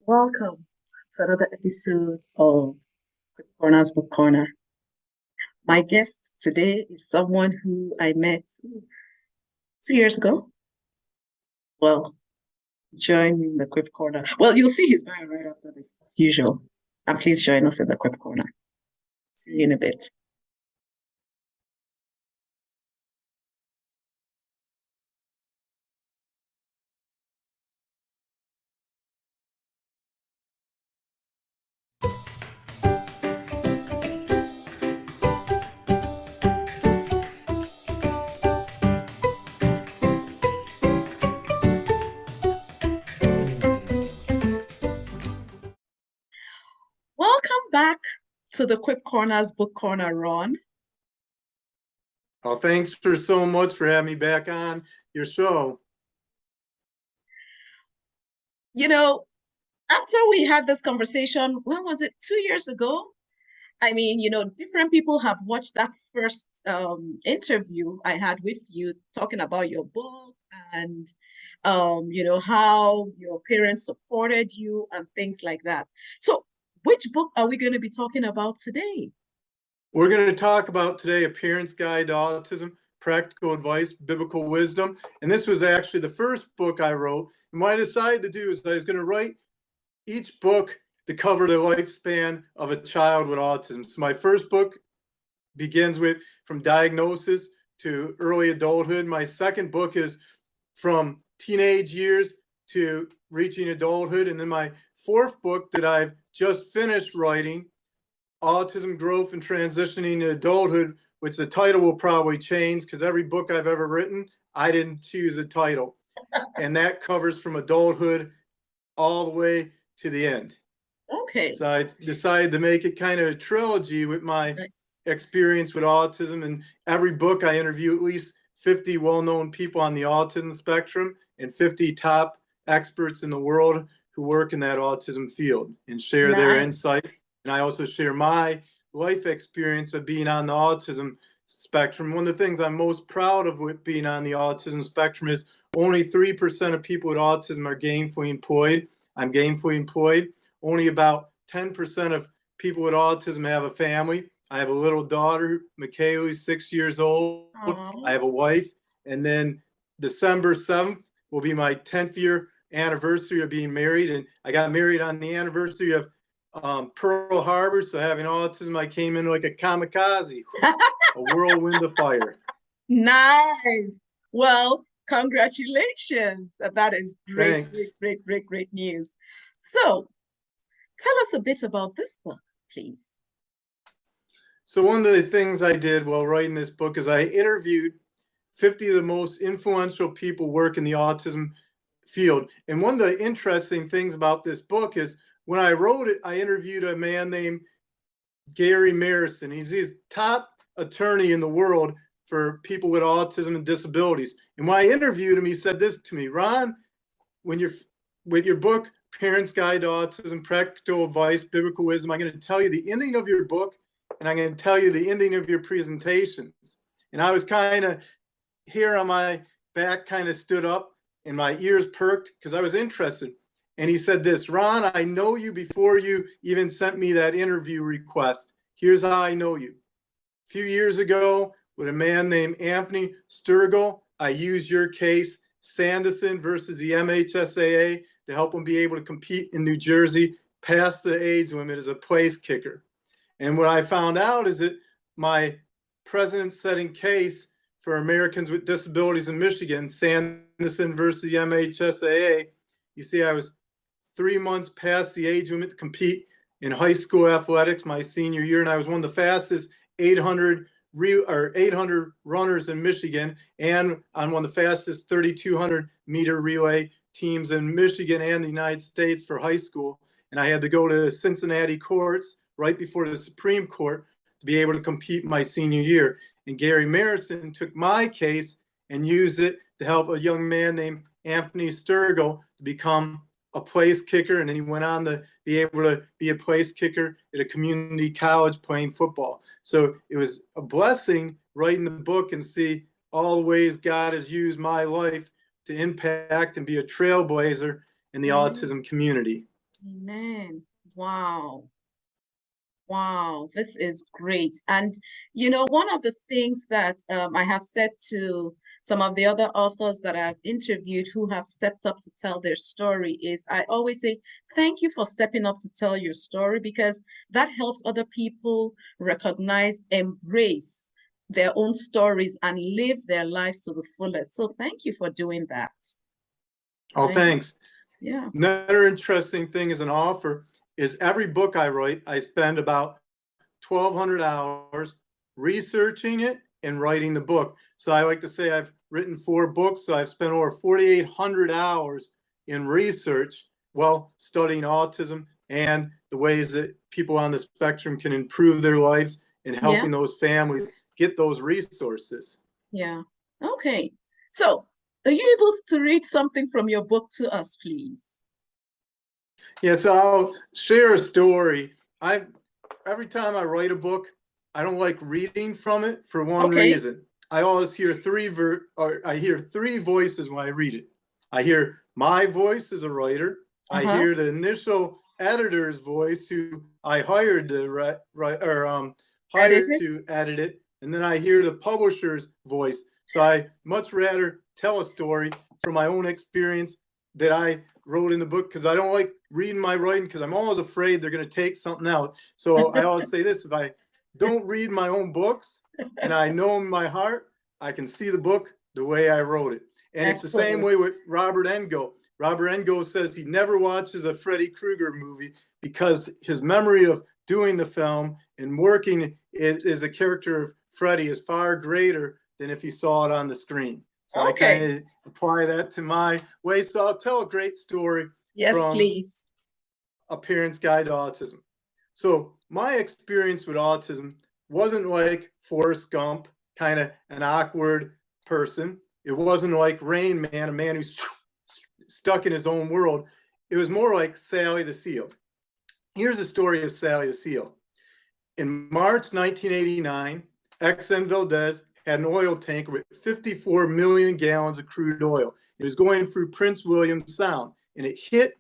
Welcome to another episode of Quip Corner's Book Corner. My guest today is someone who I met 2 years ago. Well, join the Quip Corner. Well, you'll see his bio right after this, as usual. And please join us in the Quip Corner. See you in a bit. Welcome back to the Quip Corner's Book Corner, Ron. Oh, thanks for so much for having me back on your show. After we had this conversation, when was it? 2 years ago? I mean, different people have watched that first interview I had with you talking about your book and, how your parents supported you and things like that. So which book are we going to be talking about today? We're going to talk about today A Parent's Guide to Autism, Practical Advice, Biblical Wisdom. And this was actually the first book I wrote. And what I decided to do is I was going to write each book to cover the lifespan of a child with autism. So my first book begins with from diagnosis to early adulthood. My second book is from teenage years to reaching adulthood. And then my fourth book that I've just finished writing, Autism, Growth, and Transitioning to Adulthood, which the title will probably change because every book I've ever written, I didn't choose a title. And that covers from adulthood all the way to the end. Okay. So I decided to make it kind of a trilogy with my experience with autism. And every book I interview at least 50 well-known people on the autism spectrum and 50 top experts in the world who work in that autism field and share their insight. And I also share my life experience of being on the autism spectrum. One of the things I'm most proud of with being on the autism spectrum is only 3% of people with autism are gainfully employed. I'm gainfully employed. Only about 10% of people with autism have a family. I have a little daughter, Michaela, who's 6 years old. I have a wife. And then December 7th will be my 10th year anniversary of being married. And I got married on the anniversary of Pearl Harbor. So having autism, I came in like a kamikaze, a whirlwind of fire. Nice. Well, congratulations. That is great, great news. So tell us a bit about this book, please. So one of the things I did while writing this book is I interviewed 50 of the most influential people work in the autism field. And one of the interesting things about this book is when I wrote it, I interviewed a man named Gary Marison. He's the top attorney in the world for people with autism and disabilities. And when I interviewed him, he said this to me: Ron, when you're with your book, Parent's Guide to Autism, Practical Advice, Biblical Wisdom, I'm going to tell you the ending of your book, and I'm going to tell you the ending of your presentations. And I was kind of here on my back, kind of stood up, and my ears perked because I was interested. And he said this: Ron, I know you before you even sent me that interview request. Here's how I know you. A few years ago, with a man named Anthony Sturgill, I used your case, Sandison versus the MHSAA, to help him be able to compete in New Jersey past the age limit as a place kicker. And what I found out is that my precedent-setting case for Americans with disabilities in Michigan, Sandison versus the MHSAA, you see, I was 3 months past the age limit to compete in high school athletics my senior year, and I was one of the fastest 800 runners in Michigan, and on one of the fastest 3,200 meter relay teams in Michigan and the United States for high school. And I had to go to the Cincinnati courts right before the Supreme Court to be able to compete my senior year. And Gary Marison took my case and used it to help a young man named Anthony Sturgill to become a place kicker, and then he went on to be able to be a place kicker at a community college playing football. So it was a blessing writing the book and see all the ways God has used my life to impact and be a trailblazer in the autism community. Amen. Wow. Wow, this is great. And, one of the things that I have said to some of the other authors that I've interviewed who have stepped up to tell their story is I always say, thank you for stepping up to tell your story because that helps other people recognize, embrace their own stories and live their lives to the fullest. So thank you for doing that. Oh, Right? thanks. Yeah. Another interesting thing as an author is every book I write, I spend about 1,200 hours researching it and writing the book. So I like to say I've written 4 books, so I've spent over 4,800 hours in research while studying autism and the ways that people on the spectrum can improve their lives and Yeah. helping those families get those resources. Yeah. Okay. So, are you able to read something from your book to us, please? Yeah, so I'll share a story. I Every time I write a book, I don't like reading from it for one Okay. reason. I always hear I hear 3 voices when I read it. I hear my voice as a writer. I Uh-huh. hear the initial editor's voice who I hired to Edit hired it? to edit it, and then I hear the publisher's voice. So I much rather tell a story from my own experience that I wrote in the book because I don't like reading my writing because I'm always afraid they're going to take something out. So I always say this: if I don't read my own books and I know in my heart, I can see the book the way I wrote it. And it's the same Excellent. way with Robert Engo. Robert Engo says he never watches a Freddy Krueger movie because his memory of doing the film and working as a character of Freddy is far greater than if he saw it on the screen. So I kind Okay. of apply that to my way. So I'll tell a great story Yes, from please. A Parent's Guide to Autism. So my experience with autism wasn't like Forrest Gump, kind of an awkward person. It wasn't like Rain Man, a man who's stuck in his own world. It was more like Sally the Seal. Here's the story of Sally the Seal. In March 1989, Exxon Valdez had an oil tanker with 54 million gallons of crude oil. It was going through Prince William Sound, and it hit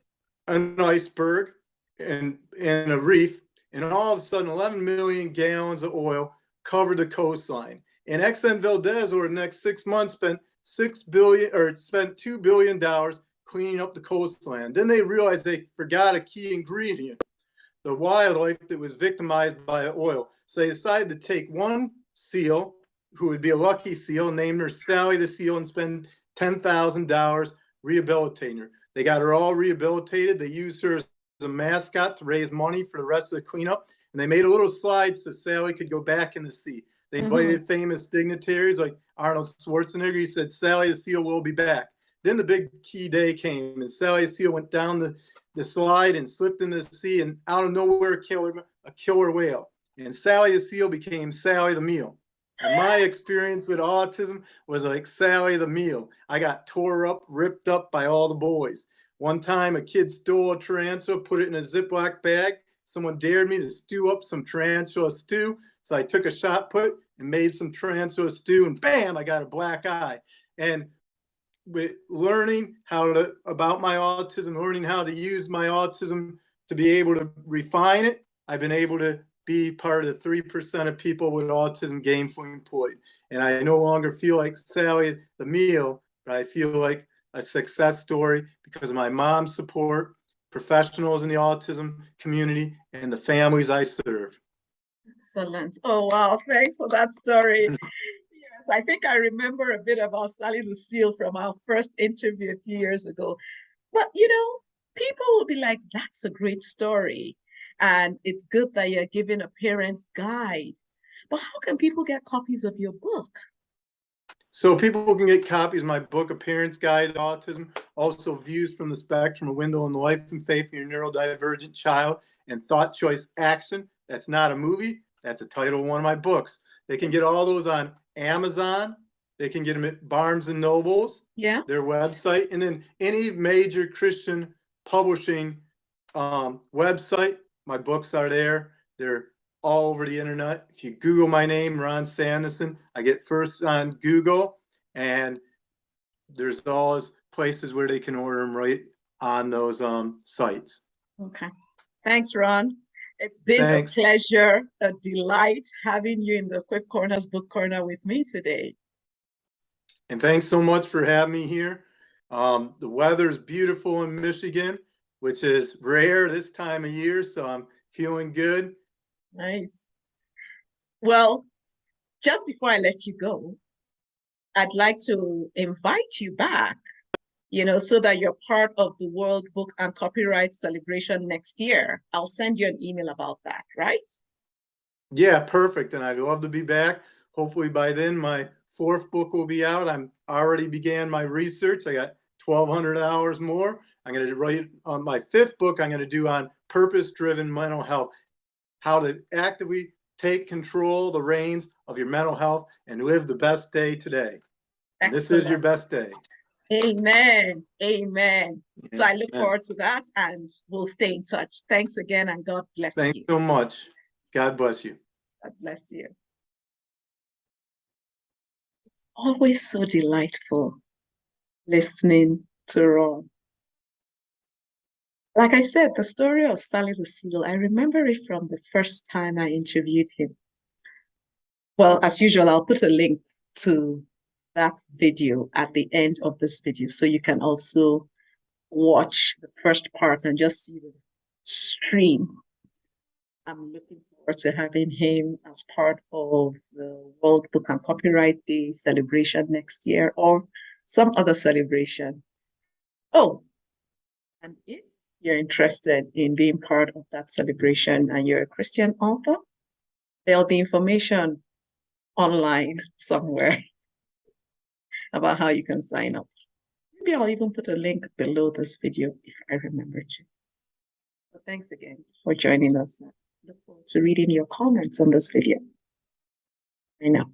an iceberg and a reef, and all of a sudden 11 million gallons of oil covered the coastline. And Exxon Valdez over the next 6 months spent $2 billion cleaning up the coastline. Then they realized they forgot a key ingredient, the wildlife that was victimized by the oil. So they decided to take one seal, who would be a lucky seal, named her Sally the Seal, and spend $10,000 rehabilitating her. They got her all rehabilitated. They used her as a mascot to raise money for the rest of the cleanup. And they made a little slide so Sally could go back in the sea. They Mm-hmm. invited famous dignitaries like Arnold Schwarzenegger. He said, Sally the Seal will be back. Then the big key day came, and Sally the Seal went down the slide and slipped in the sea, and out of nowhere, a killer whale. And Sally the Seal became Sally the Meal. And my experience with autism was like Sally the Meal. I got tore up, ripped up by all the boys. One time, a kid stole a tarantula, put it in a Ziploc bag. Someone dared me to stew up some tarantula stew. So I took a shot put and made some tarantula stew, and bam, I got a black eye. And with learning about my autism, learning how to use my autism to be able to refine it, I've been able to be part of the 3% of people with autism gainfully employed. And I no longer feel like Sally the Meal, but I feel like a success story because of my mom's support, professionals in the autism community, and the families I serve. Excellent. Oh, wow. Thanks for that story. Yes, I think I remember a bit about Sally Lucille from our first interview a few years ago. But, people will be like, that's a great story. And it's good that you're giving a parent's guide. But how can people get copies of your book? So people can get copies of my book, A Parent's Guide to Autism, also Views from the Spectrum, A Window on the Life and Faith of Your Neurodivergent Child, and Thought Choice Action. That's not a movie. That's a title of one of my books. They can get all those on Amazon. They can get them at Barnes and Nobles, Yeah. their website, and then any major Christian publishing website. My books are there. They're all over the internet. If you Google my name, Ron Sandison, I get first on Google, and there's always places where they can order them right on those sites. Okay. Thanks, Ron. It's been a Thanks. pleasure, a delight having you in the Quip Corners Book Corner with me today. And thanks so much for having me here. The weather is beautiful in Michigan, which is rare this time of year, so I'm feeling good. Nice. Well, just before I let you go, I'd like to invite you back, so that you're part of the World Book and Copyright Celebration next year. I'll send you an email about that, right? Yeah, perfect. And I'd love to be back. Hopefully by then my fourth book will be out. I'm already began my research. I got 1,200 hours more. I'm going to write on my fifth book. I'm going to do on purpose-driven mental health, how to actively take control, the reins of your mental health and live the best day today. And this is your Excellent. best day. Amen. Amen. So I look Amen. forward to that and we'll stay in touch. Thanks again and God bless Thanks you. so much. God bless you. God bless you. Always so delightful listening to Ron. Like I said, the story of Sally the Seal, I remember it from the first time I interviewed him. Well, as usual, I'll put a link to that video at the end of this video so you can also watch the first part and just see the stream. I'm looking forward to having him as part of the World Book and Copyright Day celebration next year or some other celebration. Oh, and if you're interested in being part of that celebration and you're a Christian author, there'll be information online somewhere about how you can sign up. Maybe I'll even put a link below this video if I remember to. So thanks again for joining us. I look forward to reading your comments on this video. I know.